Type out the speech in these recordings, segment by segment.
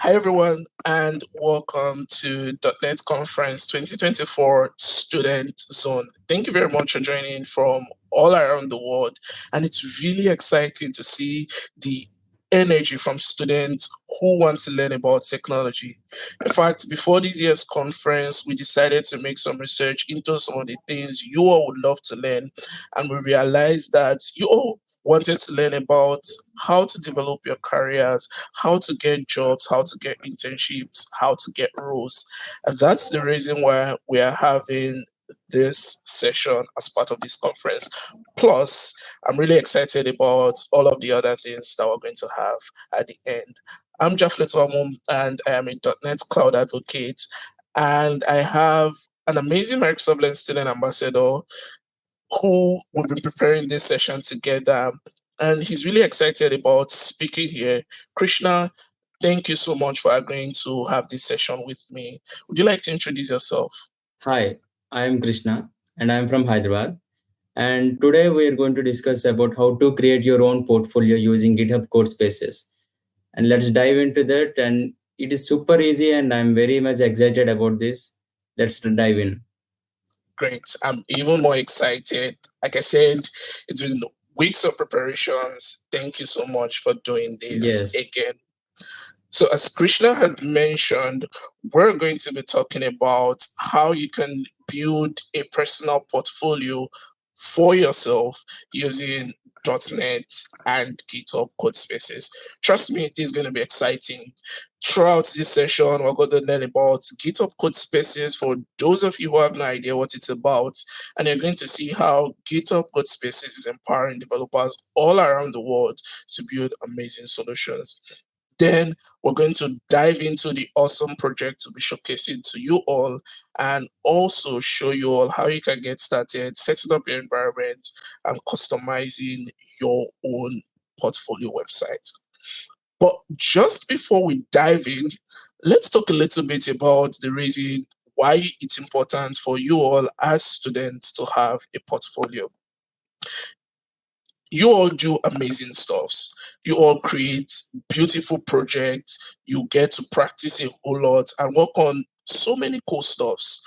Hi, everyone, and welcome to dotnet Conference 2024 Student Zone. Thank you very much for joining from all around the world. And it's really exciting to see the energy from students who want to learn about technology. In fact, before this year's conference, we decided to make some research into some of the things you all would love to learn. And we realized that you all wanted to learn about how to develop your careers, how to get jobs, how to get internships, how to get roles. And that's the reason why we are having this session as part of this conference. Plus, I'm really excited about all of the other things that we're going to have at the end. I'm Jaflet Wamum, and I am a .NET Cloud Advocate, and I have an amazing Microsoft Learn Student Ambassador who we've been preparing this session together. And he's really excited about speaking here. Krishna, thank you so much for agreeing to have this session with me. Would you like to introduce yourself? Hi, I am Krishna and I am from Hyderabad. And today we are going to discuss about how to create your own portfolio using GitHub Codespaces. And let's dive into that. And it is super easy and I'm very much excited about this. Let's dive in. Great. I'm even more excited. Like I said, it's been weeks of preparations. Thank you so much for doing this Yes. again. So, as Krishna had mentioned, we're going to be talking about how you can build a personal portfolio for yourself using .NET and GitHub Codespaces. Trust me, this is going to be exciting. Throughout this session, we're going to learn about GitHub Codespaces for those of you who have no idea what it's about. And you're going to see how GitHub Codespaces is empowering developers all around the world to build amazing solutions. Then we're going to dive into the awesome project to be showcasing to you all and also show you all how you can get started setting up your environment and customizing your own portfolio website. But just before we dive in, let's talk a little bit about the reason why it's important for you all as students to have a portfolio. You all do amazing stuffs. You all create beautiful projects. You get to practice a whole lot and work on so many cool stuffs.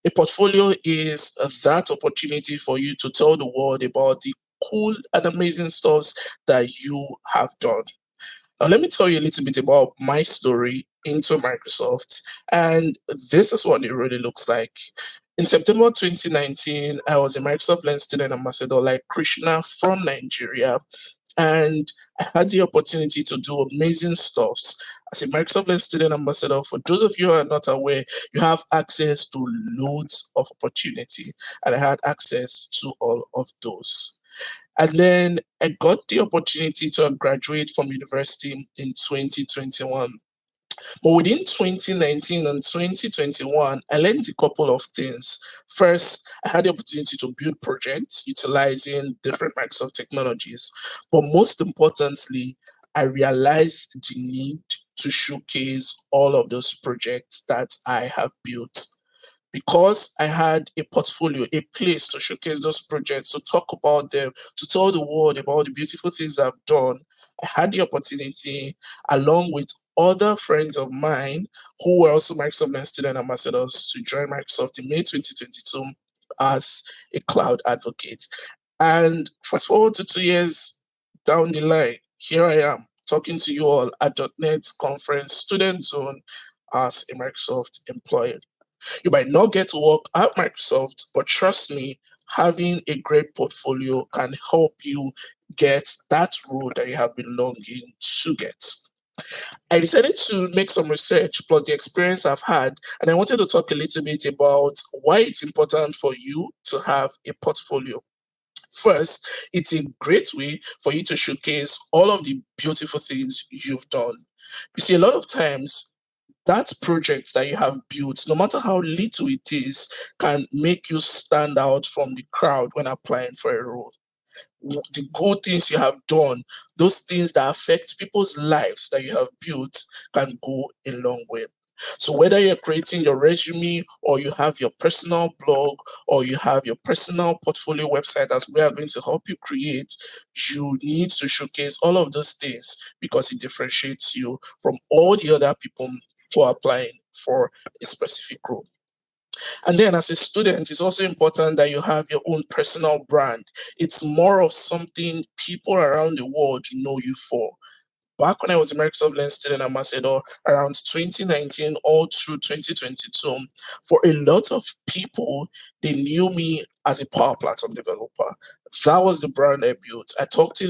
A portfolio is that opportunity for you to tell the world about the cool and amazing stuffs that you have done. Now, let me tell you a little bit about my story into Microsoft. And this is what it really looks like. In September 2019, I was a Microsoft Learn Student Ambassador like Krishna from Nigeria. And I had the opportunity to do amazing stuffs. As a Microsoft Learn Student Ambassador, for those of you who are not aware, you have access to loads of opportunity. And I had access to all of those. And then I got the opportunity to graduate from university in 2021. But within 2019 and 2021, I learned a couple of things. First, I had the opportunity to build projects utilizing different Microsoft technologies. But most importantly, I realized the need to showcase all of those projects that I have built because I had a portfolio, a place to showcase those projects, to talk about them, to tell the world about the beautiful things I've done. I had the opportunity, along with other friends of mine who were also Microsoft Learn Student Ambassadors, to join Microsoft in May 2022 as a cloud advocate. And fast forward to 2 years down the line, here I am talking to you all at .NET Conference Student Zone as a Microsoft employee. You might not get to work at Microsoft, but trust me, having a great portfolio can help you get that role that you have been longing to get. I decided to make some research plus the experience I've had, and I wanted to talk a little bit about why it's important for you to have a portfolio. First, it's a great way for you to showcase all of the beautiful things you've done. You see, a lot of times that project that you have built, no matter how little it is, can make you stand out from the crowd when applying for a role. The good things you have done, those things that affect people's lives that you have built, can go a long way. So whether you're creating your resume or you have your personal blog or you have your personal portfolio website, as we are going to help you create, you need to showcase all of those things because it differentiates you from all the other people who are applying for a specific role. And then as a student, it's also important that you have your own personal brand. It's more of something people around the world know you for. Back when I was a Microsoft Learn student ambassador around 2019 all through 2022, for a lot of people, they knew me as a Power Platform developer. That was the brand I built. I talked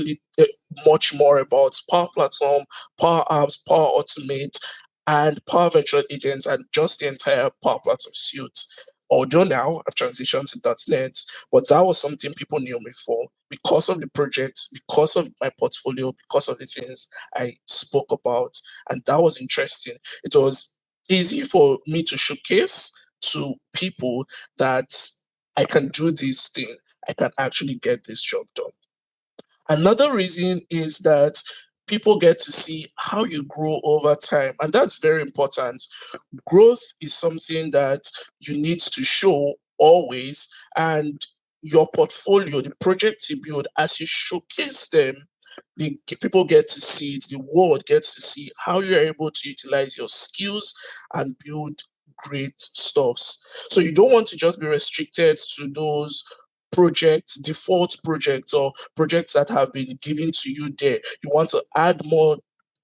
much more about Power Platform, Power Apps, Power Automate, and Power Virtual Agents, and just the entire Power Platform suite. Although now I've transitioned to .NET, but that was something people knew me for because of the projects, because of my portfolio, because of the things I spoke about. And that was interesting. It was easy for me to showcase to people that I can do this thing, I can actually get this job done. Another reason is that people get to see how you grow over time, and that's very important. Growth is something that you need to show always, and your portfolio, the projects you build, as you showcase them, people get to see it, the world gets to see how you're able to utilize your skills and build great stuffs. So you don't want to just be restricted to those projects, default projects, or projects that have been given to you there. You want to add more,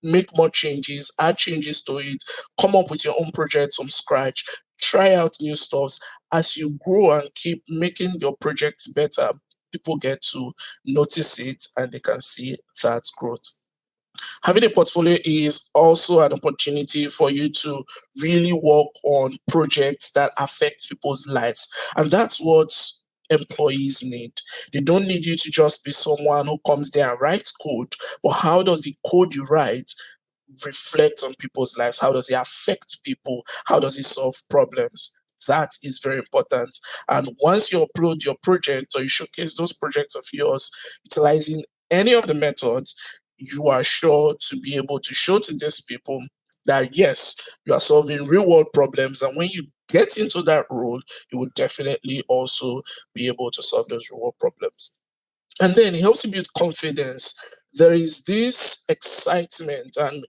make more changes, add changes to it, come up with your own projects from scratch, try out new stuffs. As you grow and keep making your projects better, people get to notice it and they can see that growth. Having a portfolio is also an opportunity for you to really work on projects that affect people's lives. And that's what employees need. They don't need you to just be someone who comes there and writes code, but how does the code you write reflect on people's lives? How does it affect people? How does it solve problems? That is very important. And once you upload your project or you showcase those projects of yours utilizing any of the methods, you are sure to be able to show to these people that yes, you are solving real world problems. And when you get into that role, you will definitely also be able to solve those real world problems. And then it helps you build confidence. There is this excitement and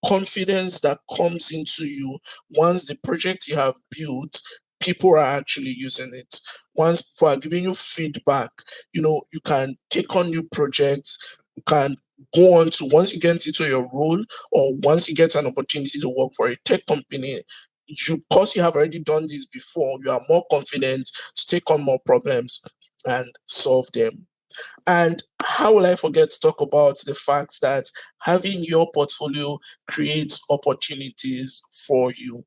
confidence that comes into you once the project you have built, people are actually using it. Once people are giving you feedback, you can take on new projects, you can go on to, once you get into your role or once you get an opportunity to work for a tech company, because you have already done this before, you are more confident to take on more problems and solve them. And how will I forget to talk about the fact that having your portfolio creates opportunities for you?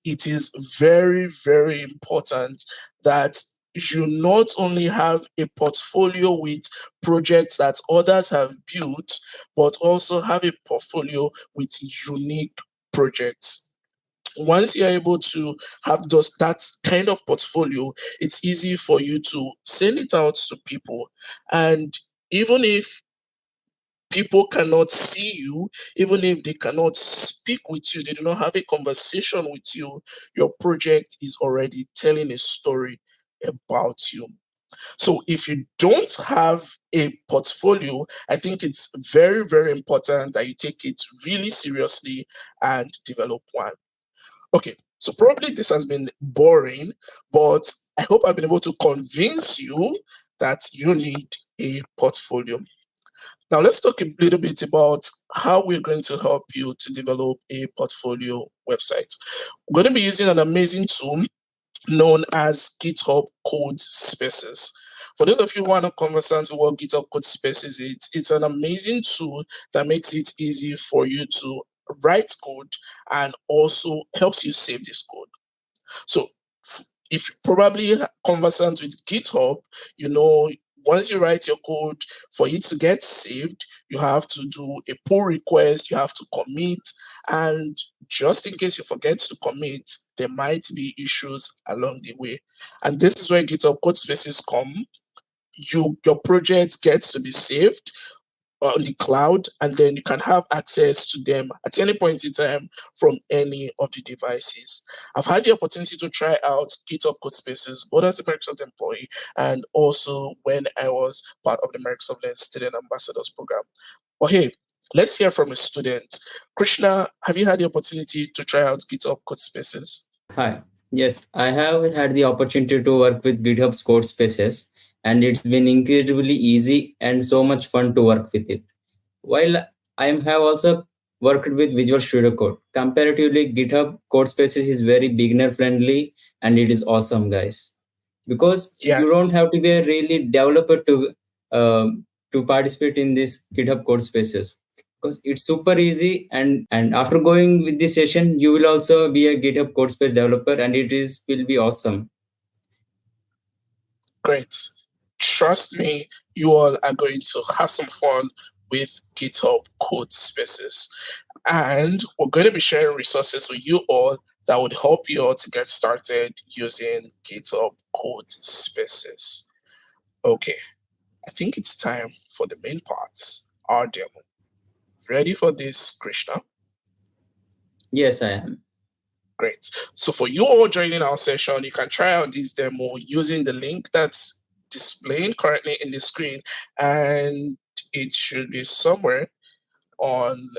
It is very, very important that you not only have a portfolio with projects that others have built, but also have a portfolio with unique projects. Once you're able to have that kind of portfolio, it's easy for you to send it out to people. And even if people cannot see you, even if they cannot speak with you, they do not have a conversation with you, your project is already telling a story about you. So if you don't have a portfolio, I think it's very, very important that you take it really seriously and develop one. Okay, so probably this has been boring, but I hope I've been able to convince you that you need a portfolio. Now, let's talk a little bit about how we're going to help you to develop a portfolio website. We're going to be using an amazing tool known as GitHub Codespaces. For those of you who are not conversant with what GitHub Codespaces is, it's an amazing tool that makes it easy for you to write code and also helps you save this code. So if you're probably conversant with GitHub, once you write your code, for it to get saved, you have to do a pull request, you have to commit, and just in case you forget to commit, there might be issues along the way. And this is where GitHub Codespaces come. Your project gets to be saved. on the cloud, and then you can have access to them at any point in time from any of the devices. I've had the opportunity to try out GitHub Codespaces, both as a Microsoft employee and also when I was part of the Microsoft Learn Student Ambassadors program. But hey, let's hear from a student. Krishna, have you had the opportunity to try out GitHub Codespaces? Hi. Yes, I have had the opportunity to work with GitHub's Codespaces, and it's been incredibly easy and so much fun to work with it. While have also worked with Visual Studio Code, comparatively, GitHub Codespaces is very beginner friendly and it is awesome, guys. Because you Yes, don't have to be a really developer to participate in this GitHub Codespaces, because it's super easy, and after going with this session you will also be a GitHub Codespace developer, and it is will be awesome. great. Trust me, you all are going to have some fun with GitHub Codespaces. And we're going to be sharing resources with you all that would help you all to get started using GitHub Codespaces. Okay, I think it's time for the main parts, our demo. Ready for this, Krishna? Yes, I am. Great. So for you all joining our session, you can try out this demo using the link that's displaying currently in the screen, and it should be somewhere on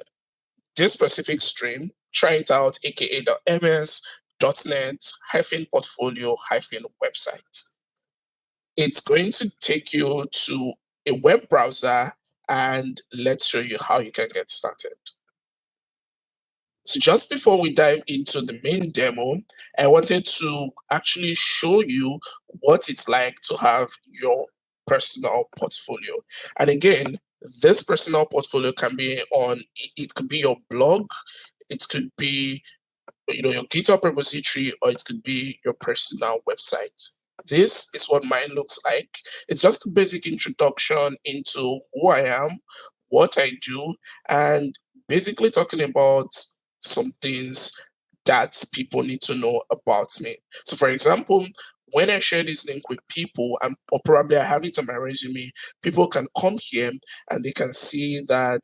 this specific stream. Try it out, aka.ms.net portfolio website. It's going to take you to a web browser, and let's show you how you can get started. So just before we dive into the main demo, I wanted to actually show you what it's like to have your personal portfolio. And again, this personal portfolio can be on, it could be your blog, it could be your GitHub repository, or it could be your personal website. This is what mine looks like. It's just a basic introduction into who I am, what I do, and basically talking about some things that people need to know about me. So, for example, when I share this link with people, or probably I have it on my resume, people can come here and they can see that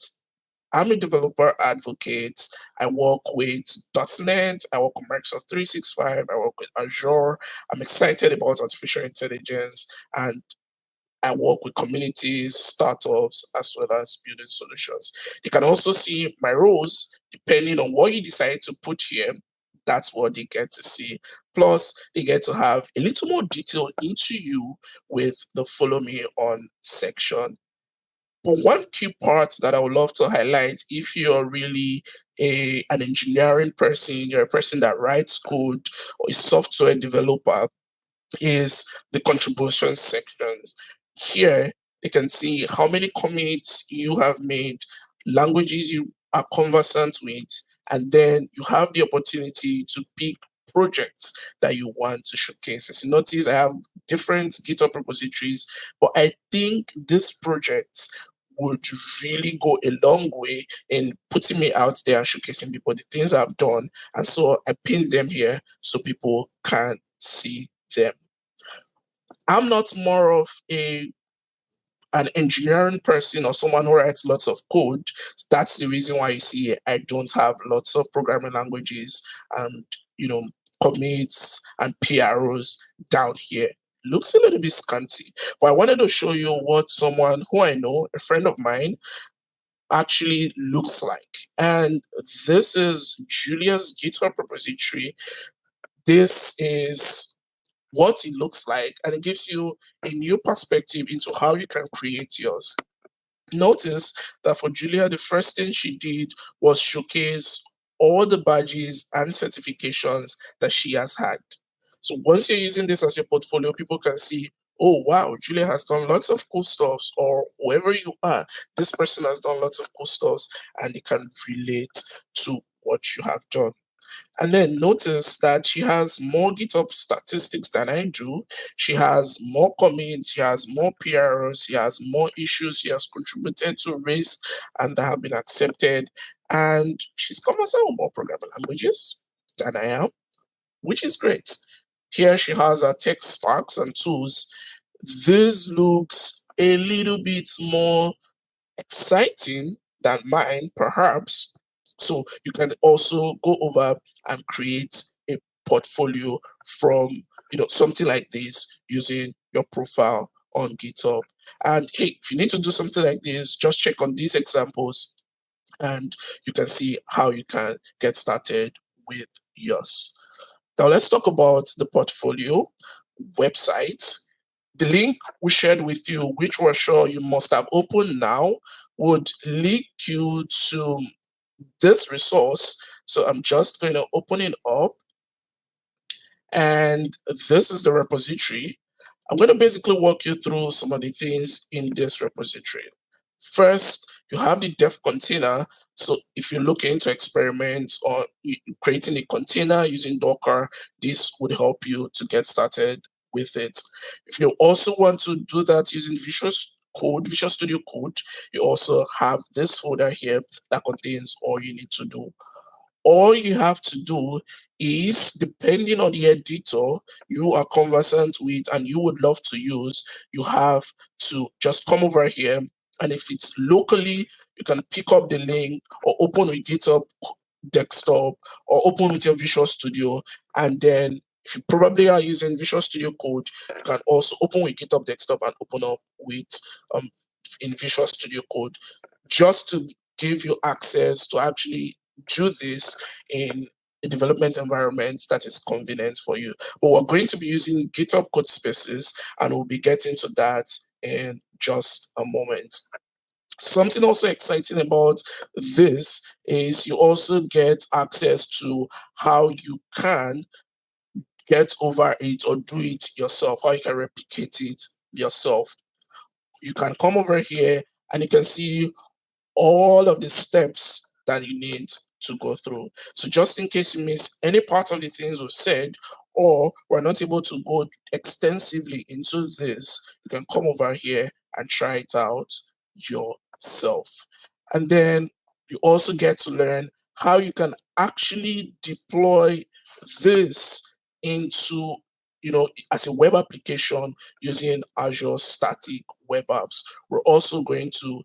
I'm a developer advocate. I work with dotnet. I work with Microsoft 365. I work with Azure. I'm excited about artificial intelligence, and I work with communities, startups, as well as building solutions. You can also see my roles depending on what you decide to put here. That's what they get to see. Plus, they get to have a little more detail into you with the follow me on section. But one key part that I would love to highlight, if you're really an engineering person, you're a person that writes code or a software developer, is the contribution sections. Here, you can see how many commits you have made, languages you are conversant with, and then you have the opportunity to pick projects that you want to showcase. As you notice, I have different GitHub repositories, but I think this project would really go a long way in putting me out there and showcasing people the things I've done. And so I pinned them here so people can see them. I'm not more of an engineering person or someone who writes lots of code. That's the reason why you see I don't have lots of programming languages and commits and PROs down here. Looks a little bit scanty, but I wanted to show you what someone who I know, a friend of mine, actually looks like. And this is Julia's GitHub repository. This is what it looks like, and it gives you a new perspective into how you can create yours. Notice that for Julia, the first thing she did was showcase all the badges and certifications that she has had. So once you're using this as your portfolio, people can see, oh wow, Julia has done lots of cool stuff, or whoever you are, this person has done lots of cool stuff, and they can relate to what you have done. And then notice that she has more GitHub statistics than I do. She has more comments, she has more PRs, she has more issues she has contributed to raise and that have been accepted. And she's conversant with more programming languages than I am, which is great. Here she has her tech stacks and tools. This looks a little bit more exciting than mine, perhaps. So you can also go over and create a portfolio from something like this using your profile on GitHub. And hey, if you need to do something like this, just check on these examples and you can see how you can get started with yours. Now let's talk about the portfolio website. The link we shared with you, which we're sure you must have opened now, would link you to this resource. So I'm just going to open it up. And this is the repository. I'm going to basically walk you through some of the things in this repository. First, you have the dev container. So if you're looking to experiment or creating a container using Docker, this would help you to get started with it. If you also want to do that using Visual Studio Code, you also have this folder here that contains all you need to do. All you have to do is, depending on the editor you are conversant with and you would love to use, you have to just come over here. And if it's locally, you can pick up the link or open with GitHub desktop or open with your Visual Studio. And then if you probably are using Visual Studio Code, you can also open with GitHub desktop and open up with in Visual Studio Code, just to give you access to actually do this in a development environment that is convenient for you. But we're going to be using GitHub Codespaces, and we'll be getting to that in just a moment. Something also exciting about this is you also get access to how you can get over it or do it yourself, how you can replicate it yourself. You can come over here and you can see all of the steps that you need to go through. So just in case you miss any part of the things we've said, or we're not able to go extensively into this, you can come over here and try it out yourself. And then you also get to learn how you can actually deploy this into, as a web application using Azure Static Web Apps. You're also going to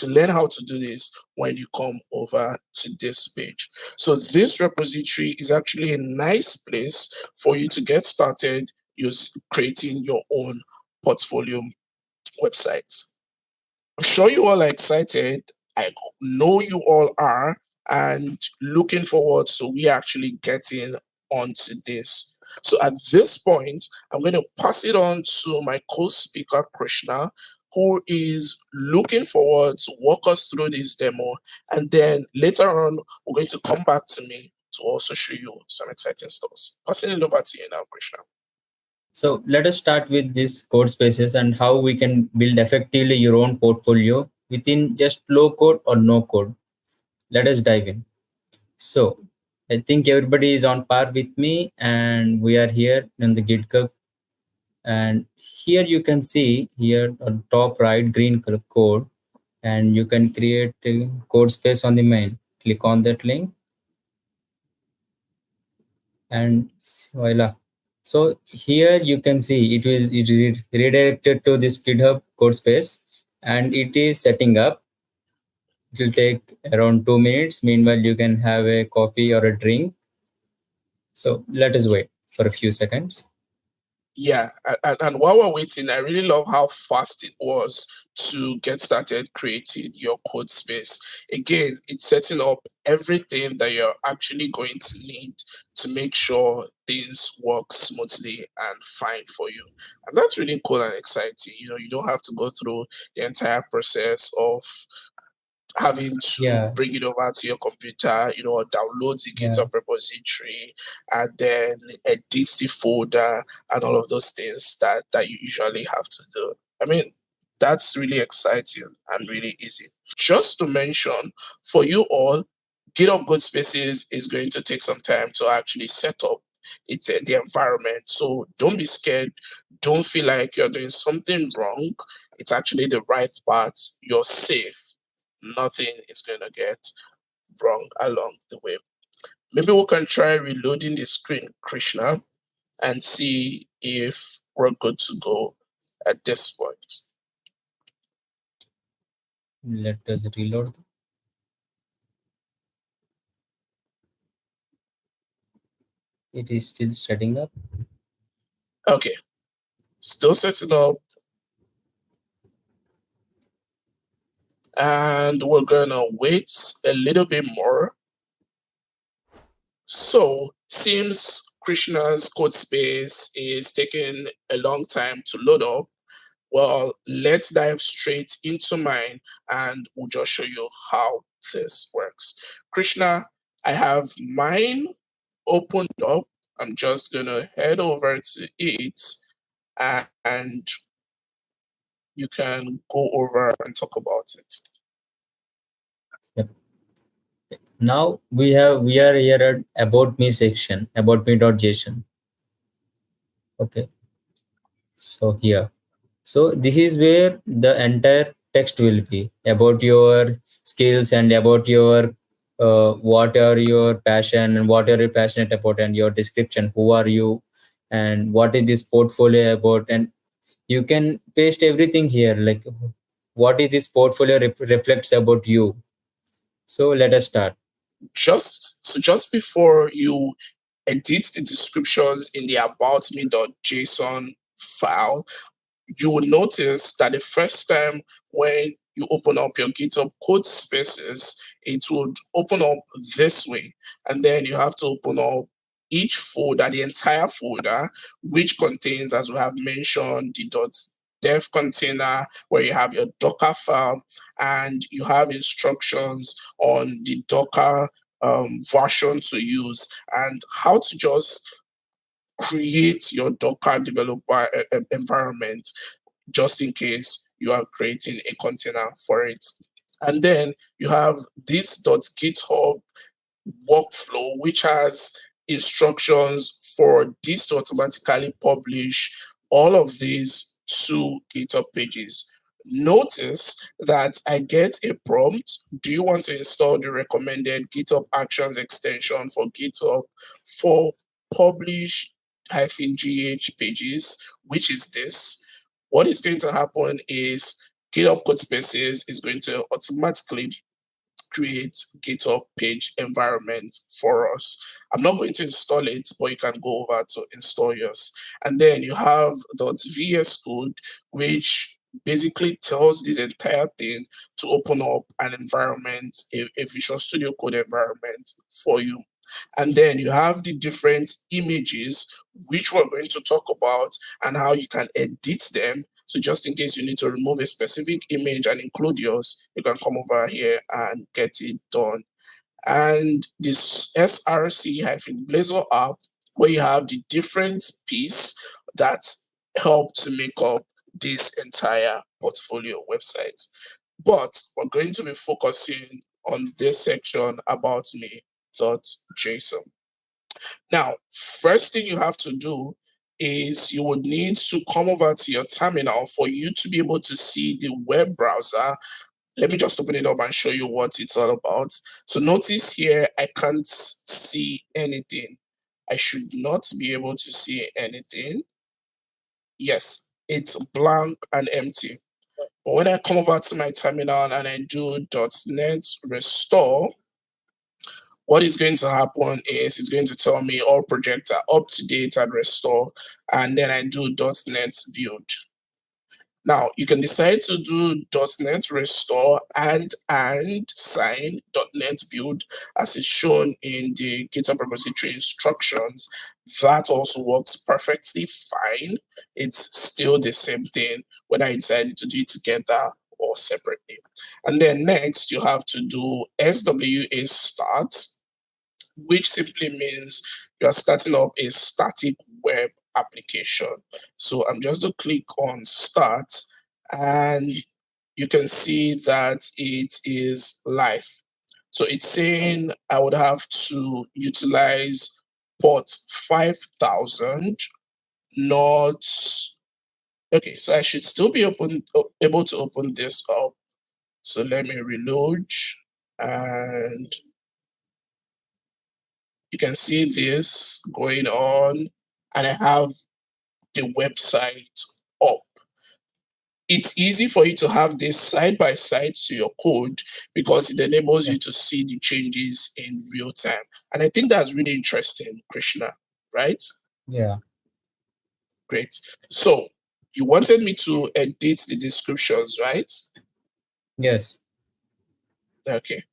learn how to do this when you come over to this page. So this repository is actually a nice place for you to get started creating your own portfolio websites. I'm sure you all are excited. I know you all are, and looking forward to we actually getting onto this. So at this point, I'm going to pass it on to my co-speaker, Krishna, who is looking forward to walk us through this demo. And then later on, we're going to come back to me to also show you some exciting stuff. Passing it over to you now, Krishna. So let us start with this Codespaces and how we can build effectively your own portfolio within just low code or no code. Let us dive in. So I think everybody is on par with me, and we are here in the GitHub. And here you can see here on top right green color code, and you can create a code space on the main. Click on that link and voila. So here you can see it is redirected to this GitHub code space, and it is setting up. It will take around 2 minutes. Meanwhile, you can have a coffee or a drink. So let us wait for a few seconds. Yeah, and while we're waiting, I really love how fast it was to get started creating your code space. Again, it's setting up everything that you're actually going to need to make sure things work smoothly and fine for you. And that's really cool and exciting. You don't have to go through the entire process of having to Yeah, bring it over to your computer, or download the yeah. GitHub repository and then edit the folder and all of those things that you usually have to do. I mean, that's really exciting and really easy. Just to mention, for you all, GitHub Codespaces is going to take some time to actually set up the environment. So don't be scared. Don't feel like you're doing something wrong. It's actually the right path. You're safe. Nothing is going to get wrong along the way. Maybe we can try reloading the screen, Krishna, and see if we're good to go at this point. Let us reload. It is still setting up. Okay, still setting up. And we're gonna wait a little bit more. So seems Krishna's code space is taking a long time to load up. Well, let's dive straight into mine and we'll just show you how this works. Krishna, I have mine opened up. I'm just gonna head over to it and you can go over and talk about it. Yep. Now we are here at about me section, about me.json. Okay. So here. So this is where the entire text will be about your skills and about your what are your passion and what are you passionate about and your description, who are you and what is this portfolio about, and you can paste everything here, like what is this portfolio reflects about you. So let us start. Just before you edit the descriptions in the about me.json file, you will notice that the first time when you open up your GitHub Codespaces, it would open up this way. And then you have to open up each folder, the entire folder, which contains, as we have mentioned, the .dev container where you have your Docker file and you have instructions on the Docker version to use and how to just create your Docker developer environment just in case you are creating a container for it. And then you have this .github workflow, which has instructions for this to automatically publish all of these to GitHub pages. Notice that I get a prompt. Do you want to install the recommended GitHub Actions extension for GitHub for publish-gh pages, which is this? What is going to happen is GitHub Codespaces is going to automatically create GitHub page environment for us. I'm not going to install it, but you can go over to install yours. And then you have .vs Code, which basically tells this entire thing to open up an environment, a Visual Studio Code environment for you. And then you have the different images, which we're going to talk about and how you can edit them. So just in case you need to remove a specific image and include yours, you can come over here and get it done. And this src-blazor app, where you have the different piece that help to make up this entire portfolio website. But we're going to be focusing on this section about me.json. Now, first thing you have to do is you would need to come over to your terminal for you to be able to see the web browser. Let me just open it up and show you what it's all about. So notice here, I can't see anything. I should not be able to see anything. Yes, it's blank and empty. But when I come over to my terminal and I do .NET restore, what is going to happen is it's going to tell me all projects are up to date and restore, and then I do .NET build. Now you can decide to do .NET restore and sign .NET build as is shown in the GitHub repository instructions. That also works perfectly fine. It's still the same thing whether I decided to do it together or separately. And then next you have to do SWA start, which simply means you're starting up a static web application. So I'm just going to click on start and you can see that it is live. So it's saying I would have to utilize port 5000, not, okay, so I should still be able to open this up. So let me reload and you can see this going on and I have the website up. it's easy for you to have this side by side to your code because it enables you to see the changes in real time. And I think that's really interesting, Krishna, right? Yeah. Great. So you wanted me to edit the descriptions, right? Yes. Okay,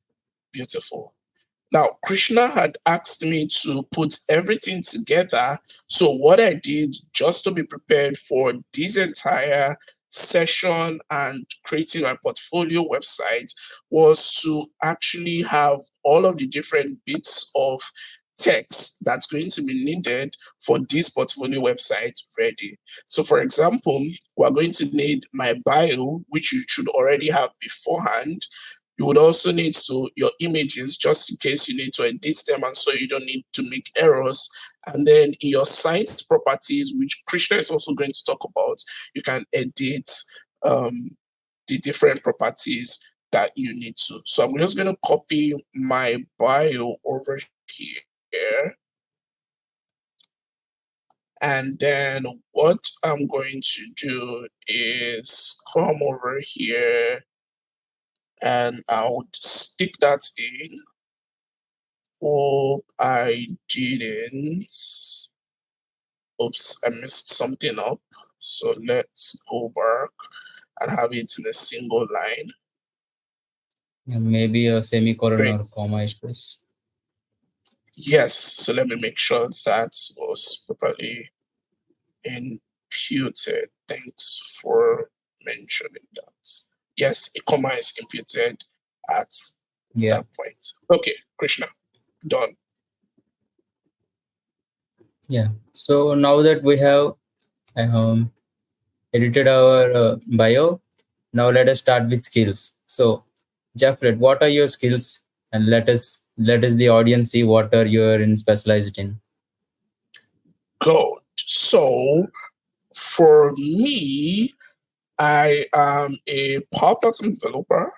beautiful. Now, Krishna had asked me to put everything together. So, what I did just to be prepared for this entire session and creating my portfolio website was to actually have all of the different bits of text that's going to be needed for this portfolio website ready. So, for example, we're going to need my bio, which you should already have beforehand. You would also need your images just in case you need to edit them and so you don't need to make errors. And then in your site properties, which Krishna is also going to talk about, you can edit the different properties that you need to. So I'm just going to copy my bio over here. And then what I'm going to do is come over here and I would stick that in. Oh, I didn't. Oops, I messed something up. So let's go back and have it in a single line. Maybe a semicolon Great. or comma is. Yes, so let me make sure that was properly imputed. Thanks for mentioning that. Yes, a comma is imputed at that point. Okay, Krishna, done. Yeah. So now that we have edited our bio, now let us start with skills. So, Jeffrey, what are your skills? And let us the audience see what are you in specialized in. Good. So for me, I am a Power Platform developer.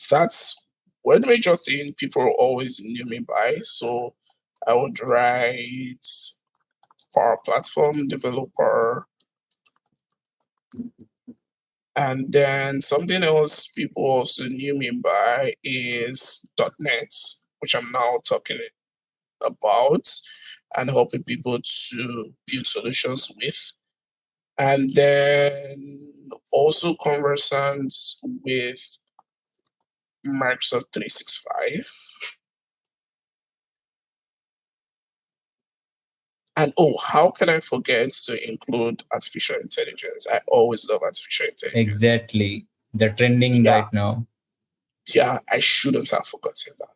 That's one major thing people always knew me by. So I would write Power Platform developer. And then something else people also knew me by is .NET, which I'm now talking about and helping people to build solutions with. And then also conversant with Microsoft 365. And oh, how can I forget to include artificial intelligence? I always love artificial intelligence. Exactly. The trending right now. Yeah, I shouldn't have forgotten that.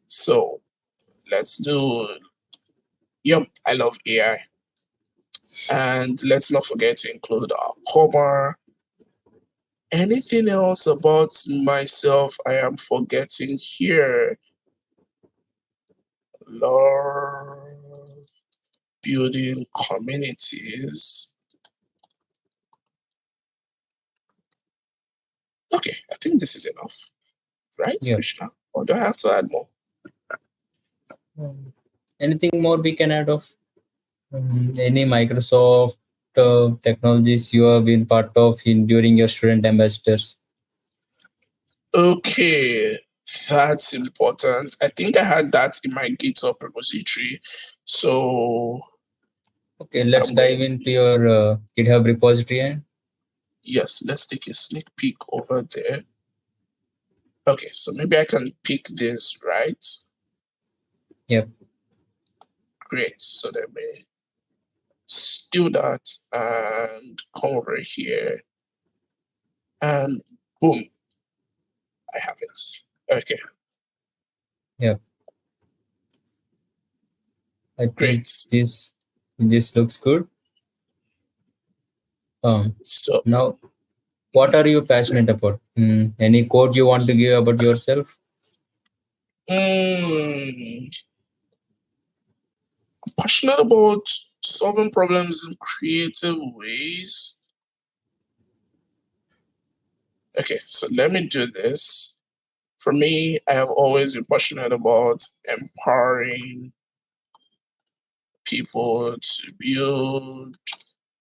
So let's do, yep, I love AI. And let's not forget to include our comma. Anything else about myself I am forgetting here? Love building communities. Okay, I think this is enough, right, Krishna? Or do I have to add more? Anything more we can add of any Microsoft technologies you have been part of in during your student ambassadors? Okay, that's important. I think I had that in my GitHub repository. So okay, let's dive into your GitHub repository. Yes, let's take a sneak peek over there. Okay, so maybe I can pick this, right? Yep. Great. So let me do that and come over here. And boom, I have it. Okay. Yeah. I think this looks good. So now, what are you passionate about? Any quote you want to give about yourself? I'm passionate about solving problems in creative ways. Okay, so let me do this. For me, I have always been passionate about empowering people to build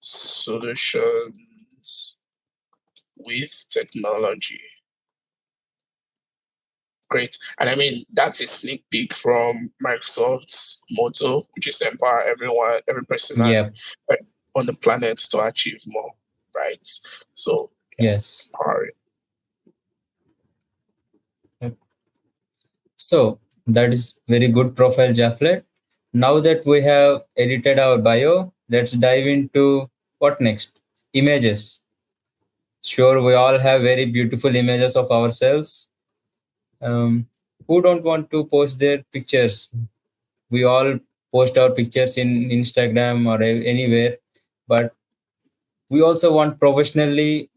solutions with technology. Great. And I mean, that's a sneak peek from Microsoft's motto, which is to empower everyone, every person Yeah. on the planet to achieve more, right? So, Yes. empowering. Yep. So that is very good profile, Jaflet. Now that we have edited our bio, let's dive into what next? Images. Sure, we all have very beautiful images of ourselves. Um, who don't want to post their pictures? We all post our pictures in Instagram or anywhere, but we also want professionally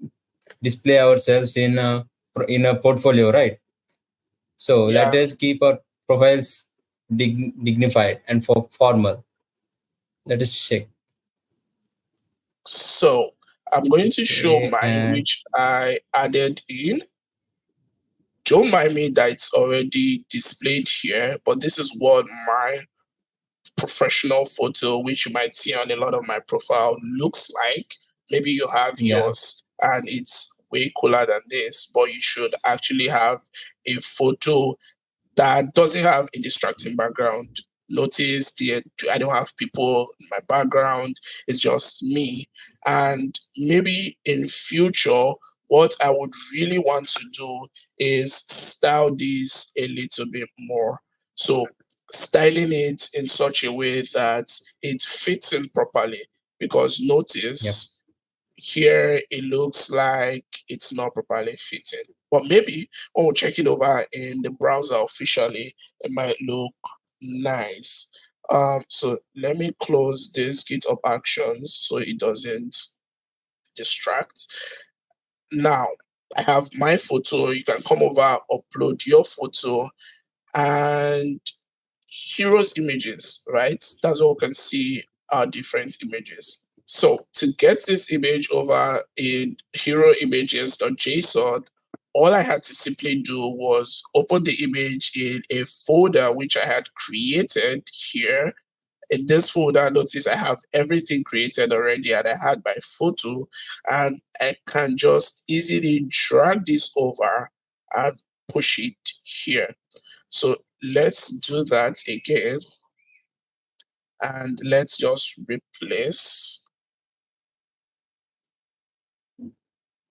display ourselves in a portfolio, right? So let Yeah. us keep our profiles dignified and formal. Let us check. So, I'm going to show Okay, mine, and which I added in. Don't mind me that it's already displayed here, but this is what my professional photo, which you might see on a lot of my profile, looks like. Maybe you have yeah, yours and it's way cooler than this, but you should actually have a photo that doesn't have a distracting background. Notice I don't have people in my background. It's just me. And maybe in future, what I would really want to do is style this a little bit more. So styling it in such a way that it fits in properly. Because yep, notice here it looks like it's not properly fitting. But maybe when we check it over in the browser officially, it might look nice. So let me close this GitHub Actions so it doesn't distract. Now I have my photo. You can come over, upload your photo, and heroes images, right? That's all we can see are different images. So to get this image over in heroimages.json, all I had to simply do was open the image in a folder which I had created here. In this folder, notice I have everything created already and I had my photo, and I can just easily drag this over and push it here. So let's do that again. And let's just replace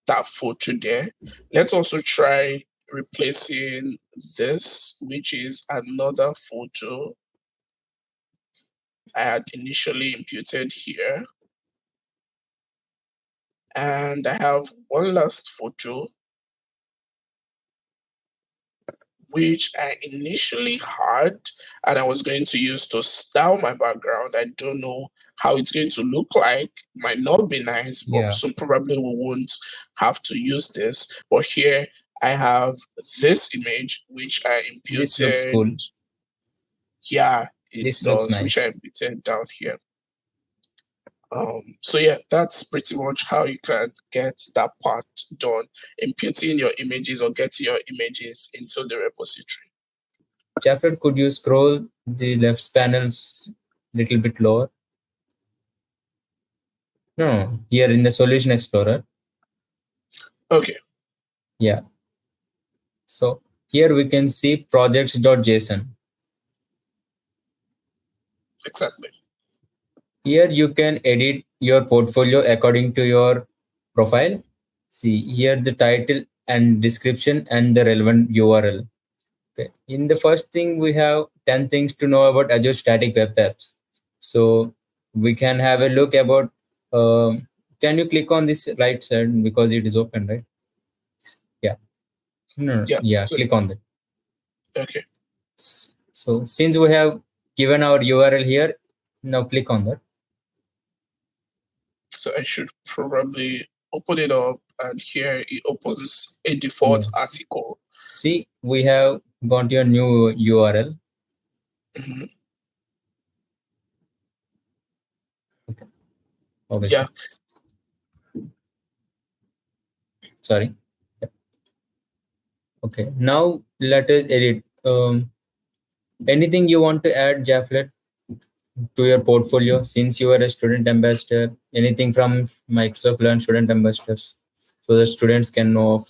that photo there. Let's also try replacing this, which is another photo I had initially imputed here. And I have one last photo which I initially had and I was going to use to style my background. I don't know how it's going to look like. Might not be nice, but yeah. so probably we won't have to use this. But here I have this image which I This looks imputed. cool. Yeah, it This looks does, which I nice. imputed down here. So yeah, that's pretty much how you can get that part done, imputing your images or getting your images into the repository. Jaffer, could you scroll the left panels little bit lower? No, here in the Solution Explorer. Okay, Yeah. So here we can see projects.json. exactly. Here you can edit your portfolio according to your profile. See here the title and description and the relevant URL. Okay. In the first thing, we have 10 things to know about Azure Static Web Apps. So we can have a look about, can you click on this right side because it is open, right? Yeah. No, Yeah, yeah, so click on that. okay. So since we have given our URL here, now click on that. So I should probably open it up and here it opens a default Yes. article. See, we have gone to your new URL. Mhm. Okay. Obviously. Yeah, Sorry. Yeah. Okay. Now let us edit. Anything you want to add, Jaflet? to your portfolio since you are a student ambassador? Anything from Microsoft Learn student ambassadors so the students can know of?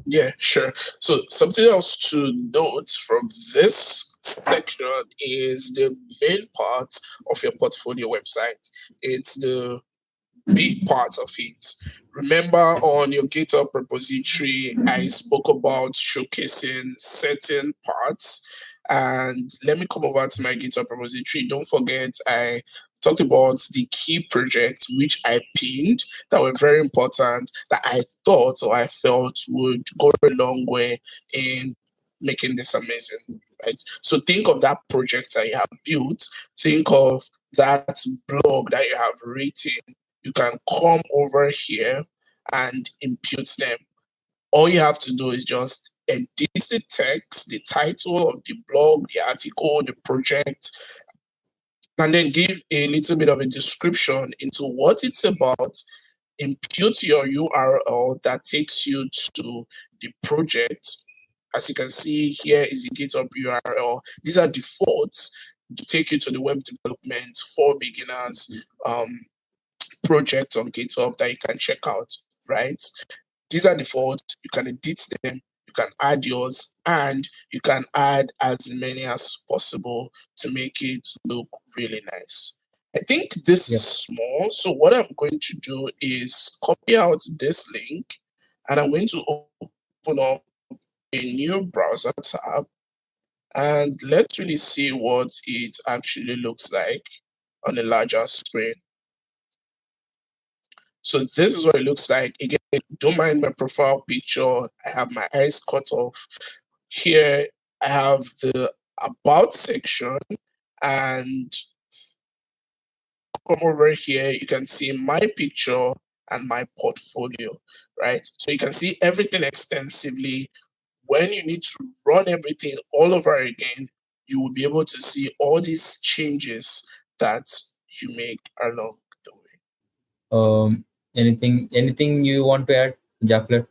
Yeah, sure. So something else to note from this section is the main part of your portfolio website. It's the big part of it. Remember on your GitHub repository, I spoke about showcasing certain parts. And let me come over to my GitHub repository. Don't forget, I talked about the key projects which I pinned that were very important that I thought or I felt would go a long way in making this amazing. Right. So think of that project that you have built. Think of that blog that you have written. You can come over here and impute them. All you have to do is just edit the text, the title of the blog, the article, the project, and then give a little bit of a description into what it's about. Impute your URL that takes you to the project. As you can see, here is the GitHub URL. These are defaults to take you to the web development for beginners project on GitHub that you can check out, right? These are defaults. You can edit them, you can add yours, and you can add as many as possible to make it look really nice. I think this is small. So what I'm going to do is copy out this link and I'm going to open up a new browser tab and let's really see what it actually looks like on a larger screen. So this is what it looks like. Again, don't mind my profile picture. I have my eyes cut off. Here I have the about section, and come over here, you can see my picture and my portfolio, right? So you can see everything extensively. When you need to run everything all over again, you will be able to see all these changes that you make along the way. Anything you want to add, Jacqueline?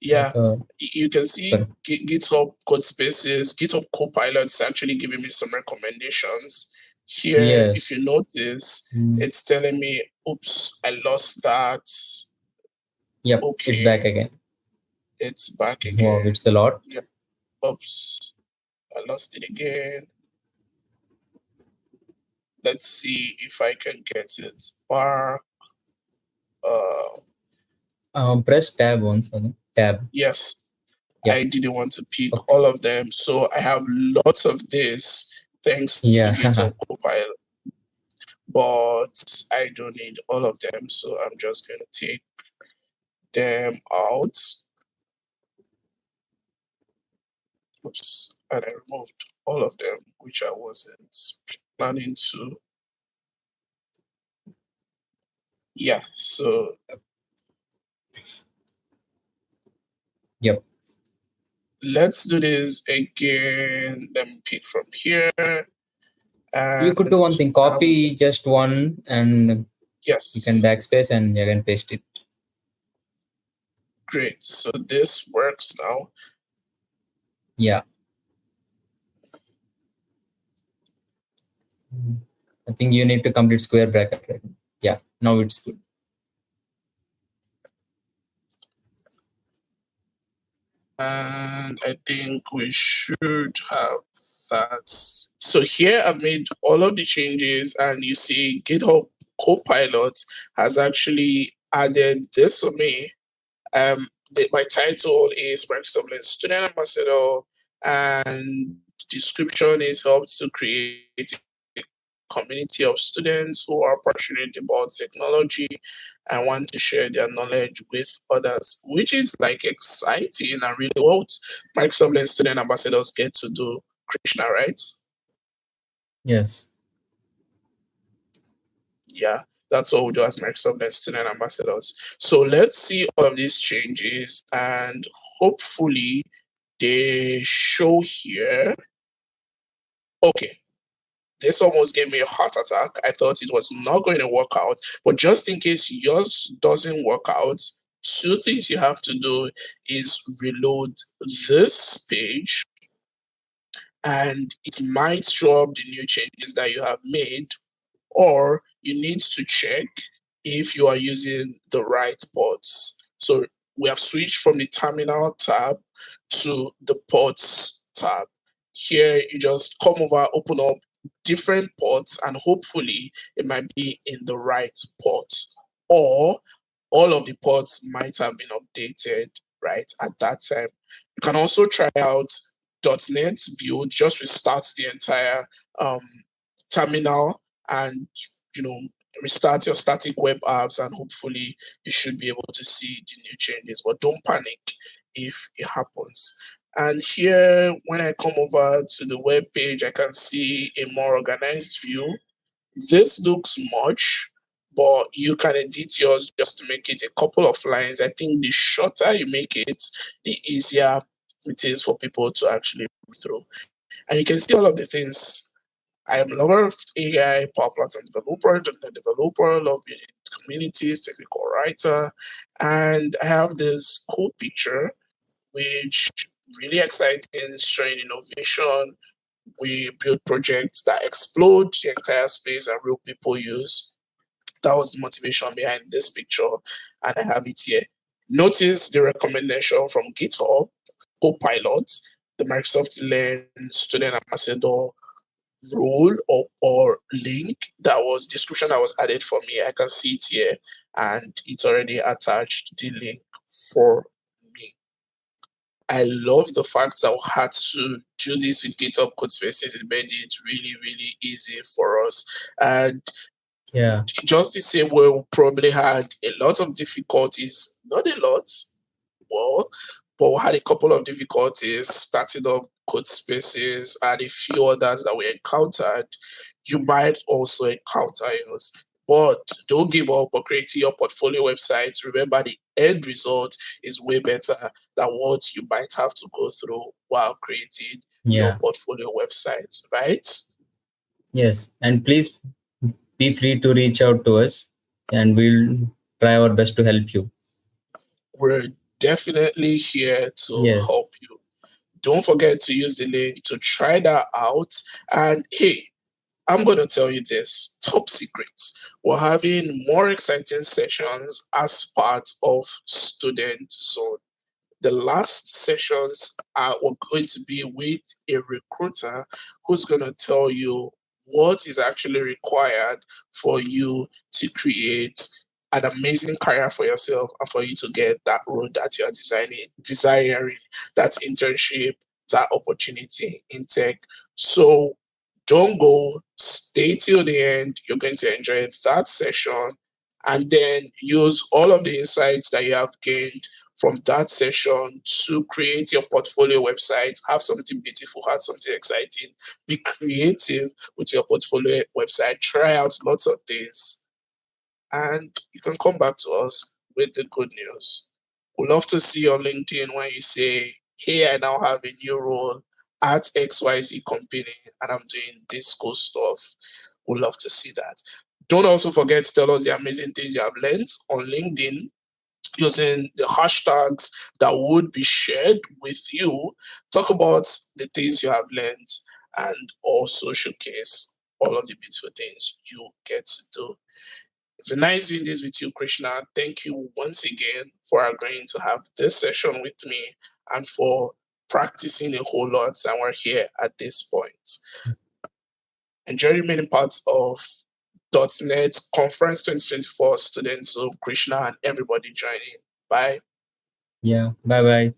Yeah, you can see GitHub Codespaces, GitHub Copilot's actually giving me some recommendations. Here, if you notice, it's telling me, oops, I lost that. Yep, Okay. it's back again. It's back again. Wow, it's a lot. Yep. Oops, I lost it again. Let's see if I can get it back. Press tab once again. Tab. Yes. Yep. I didn't want to pick all of them. So I have lots of this thanks to GitHub Copilot. But I don't need all of them. So I'm just going to take them out. Oops. And I removed all of them, which I wasn't planning to. Yeah. So. Yep. Let's do this again. Let me pick from here. You could do one thing, copy just one and yes, you can backspace and you can paste it. Great. So this works now. Yeah. I think you need to complete square bracket, right? Yeah, now it's good. And I think we should have that. So here I've made all of the changes and you see GitHub Copilot has actually added this for me. My title is Microsoft Learn Student Ambassador and description is help to create a community of students who are passionate about technology and want to share their knowledge with others, which is like exciting and really what Microsoft Learn Student Ambassadors get to do, Krishna, right? Yes. Yeah, that's what we do as Microsoft Learn Student Ambassadors. So let's see all of these changes and hopefully they show here. Okay. This almost gave me a heart attack. I thought it was not going to work out, but just in case yours doesn't work out, two things you have to do is reload this page and it might show up the new changes that you have made, or you need to check if you are using the right ports. So we have switched from the terminal tab to the ports tab. Here, you just come over, open up different ports, and hopefully it might be in the right port, or all of the ports might have been updated right at that time. You can also try out .NET build, just restart the entire terminal and restart your static web apps, and hopefully you should be able to see the new changes. But don't panic if it happens. And here, when I come over to the web page, I can see a more organized view. This looks much, but you can edit yours just to make it a couple of lines. I think the shorter you make it, the easier it is for people to actually read through. And you can see all of the things. I am a lover of AI, Power Platform developer, .NET developer, love building communities, technical writer, and I have this cool picture, which really exciting, showing innovation. We build projects that explode the entire space and real people use. That was the motivation behind this picture, and I have it here. Notice the recommendation from GitHub, Copilot, the Microsoft Learn Student Ambassador role or link that was description that was added for me. I can see it here, and it's already attached the link for me. I love the fact that I had to do this with GitHub Codespaces. It made it really, really easy for us. And Yeah. just the same way we probably had a lot of difficulties, not a lot, well, but we had a couple of difficulties starting up Codespaces and a few others that we encountered. You might also encounter yours. But don't give up on creating your portfolio website. Remember, the end result is way better than what you might have to go through while creating your portfolio website, right? Yes. And please be free to reach out to us, and we'll try our best to help you. We're definitely here to help you. Don't forget to use the link to try that out. And hey, I'm going to tell you this top secret. We're having more exciting sessions as part of Student Zone. The last sessions are going to be with a recruiter who's going to tell you what is actually required for you to create an amazing career for yourself and for you to get that role that you are desiring, that internship, that opportunity in tech. So don't go, stay till the end. You're going to enjoy that session, and then use all of the insights that you have gained from that session to create your portfolio website. Have something beautiful, have something exciting, be creative with your portfolio website, try out lots of things, and you can come back to us with the good news. We'd love to see on LinkedIn when you say, hey, I now have a new role at XYZ company and I'm doing this cool stuff. We'd love to see that. Don't also forget to tell us the amazing things you have learned on LinkedIn using the hashtags that would be shared with you. Talk about the things you have learned and also showcase all of the beautiful things you get to do. It's been nice doing this with you, Krishna. Thank you once again for agreeing to have this session with me and for practicing a whole lot. And we're here at this point. Enjoy the remaining parts of .NET Conference 2024 students, so Krishna and everybody joining. Bye. Yeah. Bye bye.